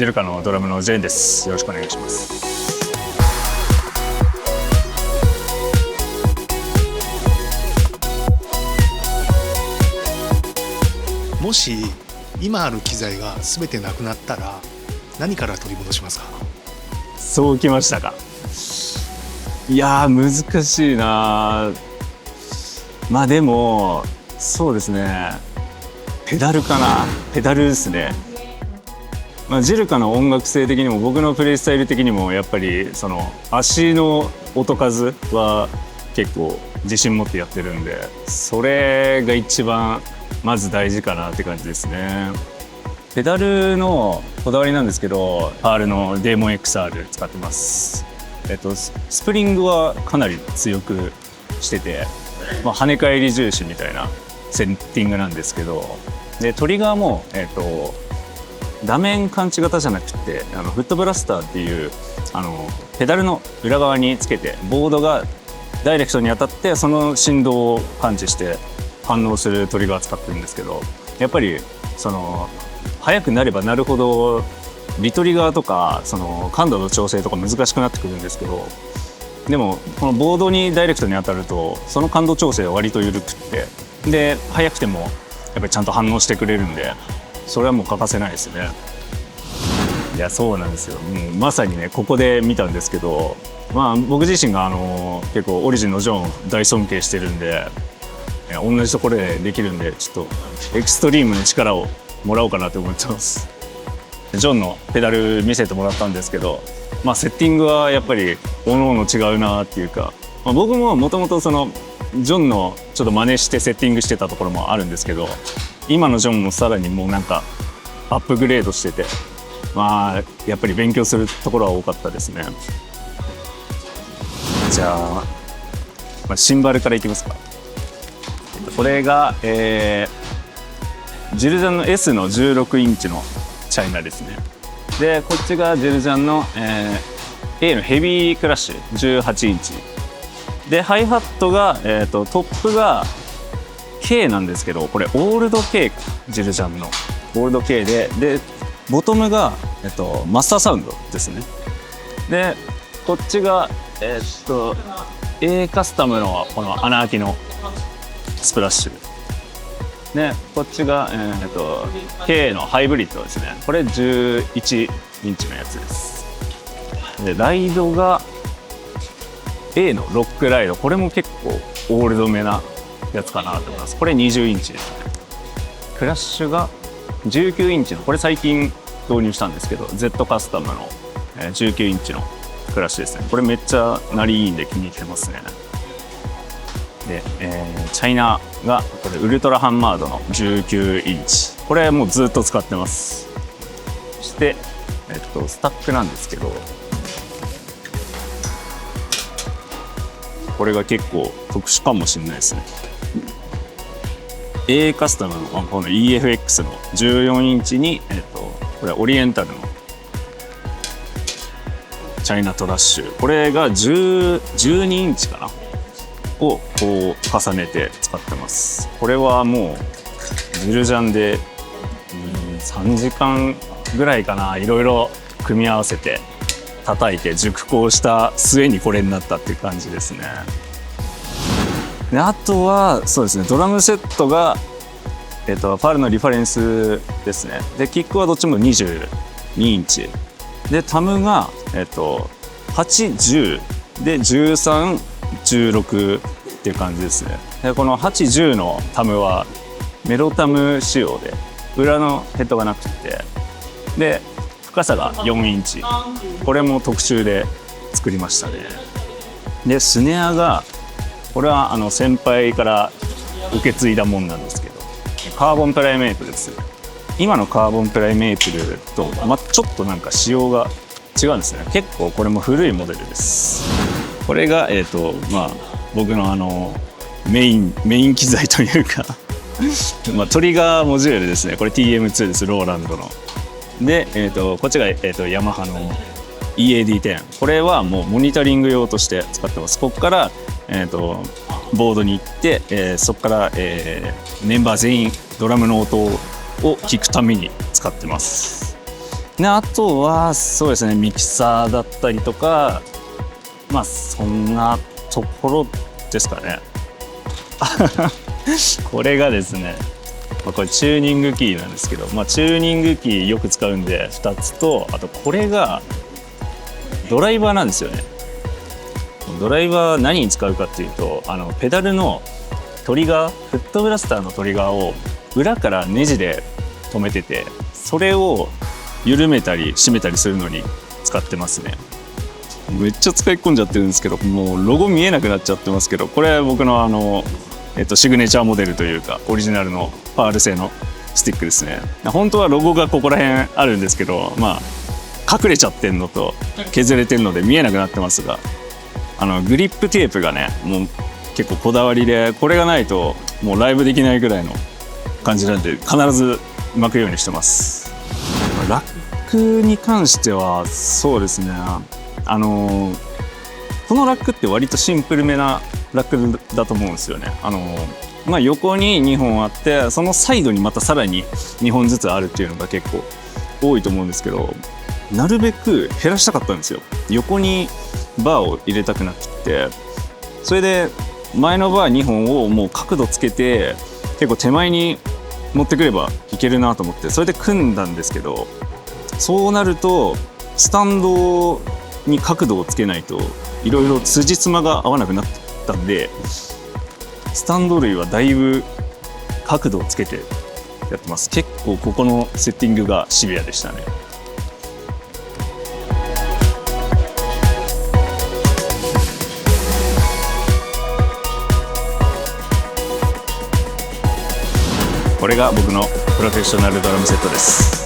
ジェルカのドラムのジェーンです。よろしくお願いします。もし今ある機材が全てなくなったら何から取り戻しますか？そうきましたか。いやー難しいな。まあでもそうですね、ペダルかな。ペダルですね。ジェルカの音楽性的にも僕のプレイスタイル的にもやっぱりその足の音数は結構自信持ってやってるんで、それが一番まず大事かなって感じですね。ペダルのこだわりなんですけど、パールのデーモン XR 使ってます。スプリングはかなり強くしてて、跳ね返り重視みたいなセッティングなんですけど、でトリガーも打面感知型じゃなくてフットブラスターっていうペダルの裏側につけて、ボードがダイレクトに当たってその振動を感知して反応するトリガー使ってるんですけど、やっぱりその速くなればなるほどリトリガーとかその感度の調整とか難しくなってくるんですけど、でもこのボードにダイレクトに当たるとその感度調整は割と緩くって、で速くてもやっぱりちゃんと反応してくれるんで、それはもう欠かせないですね。いやそうなんですよ。まさにねここで見たんですけど、僕自身が結構オリジンのジョンを大尊敬してるんで、同じところでできるんで、ちょっとエクストリームの力をもらおうかなと思ってます。ジョンのペダル見せてもらったんですけど、セッティングはやっぱり各々違うなっていうか、僕ももともとそのジョンのちょっと真似してセッティングしてたところもあるんですけど、今のジョンもさらにもうなんかアップグレードしてて、やっぱり勉強するところは多かったですね。じゃあ、シンバルからいきますか。これが、ジルジャンの S の16インチのチャイナですね。でこっちがジルジャンの、A のヘビークラッシュ18インチで、ハイハットが、トップが K なんですけど、これオールド K か、ジルジャンのオールド K でボトムが、マスターサウンドですね。でこっちが、A カスタムのこの穴開きのスプラッシュで、こっちが、K のハイブリッドですね。これ11インチのやつです。でライドが A のロックライド、これも結構オールドめなやつかなと思います。これ20インチですね。クラッシュが19インチの、これ最近導入したんですけど Z カスタムの19インチのクラッシュですね。これめっちゃ鳴りいいんで気に入ってますね。で、チャイナがこれウルトラハンマードの19インチ、これもうずっと使ってます。そして、スタックなんですけど、これが結構特殊かもしれないですね。A カスタムのこの EFX の14インチに、これオリエンタルのチャイナトラッシュ、これが12インチかなをこう重ねて使ってます。これはもうジルジャンで3時間ぐらいかな、いろいろ組み合わせて叩いて熟考した末にこれになったっていう感じですね。であとはそうですね、ドラムセットが、パールのリファレンスですね。でキックはどっちも22インチで、タムが、8、10で13、16っていう感じですね。でこの8、10のタムはメロタム仕様で裏のヘッドがなくて、で深さが4インチ、これも特注で作りましたね。でスネアがこれは先輩から受け継いだもんなんですけど、カーボンプライメープルです。今のカーボンプライメープルと、ちょっとなんか仕様が違うんですね。結構これも古いモデルです。これが僕のメイン機材というかトリガーモジュールですね。これ TM2 です、ローランドの。で、こっちが、ヤマハの EAD10、 これはもうモニタリング用として使ってます。ここから、ボードに行って、そこから、メンバー全員ドラムの音を聞くために使ってます。であとはそうですね、ミキサーだったりとか、まあそんなところですかね。これがですね、これチューニングキーなんですけど、チューニングキーよく使うんで2つと、あとこれがドライバーなんですよね。ドライバー何に使うかっていうと、ペダルのトリガー、フットブラスターのトリガーを裏からネジで止めてて、それを緩めたり締めたりするのに使ってますね。めっちゃ使い込んじゃってるんですけど、もうロゴ見えなくなっちゃってますけど、これは僕のシグネチャーモデルというかオリジナルのパール製のスティックですね。本当はロゴがここら辺あるんですけど、隠れちゃってんのと削れてるので見えなくなってますが、グリップテープがね、もう結構こだわりで、これがないともうライブできないぐらいの感じなんで、必ず巻くようにしてます。ラックに関してはそうですね、このラックって割とシンプルめなラックだと思うんですよね。横に2本あって、そのサイドにまたさらに2本ずつあるっていうのが結構多いと思うんですけど、なるべく減らしたかったんですよ。横にバーを入れたくなくて、それで前のバー2本をもう角度つけて結構手前に持ってくればいけるなと思って、それで組んだんですけど、そうなるとスタンドに角度をつけないといろいろ辻褄が合わなくなったんで、スタンド類はだいぶ角度をつけてやってます。結構ここのセッティングがシビアでしたね。これが僕のプロフェッショナルドラムセットです。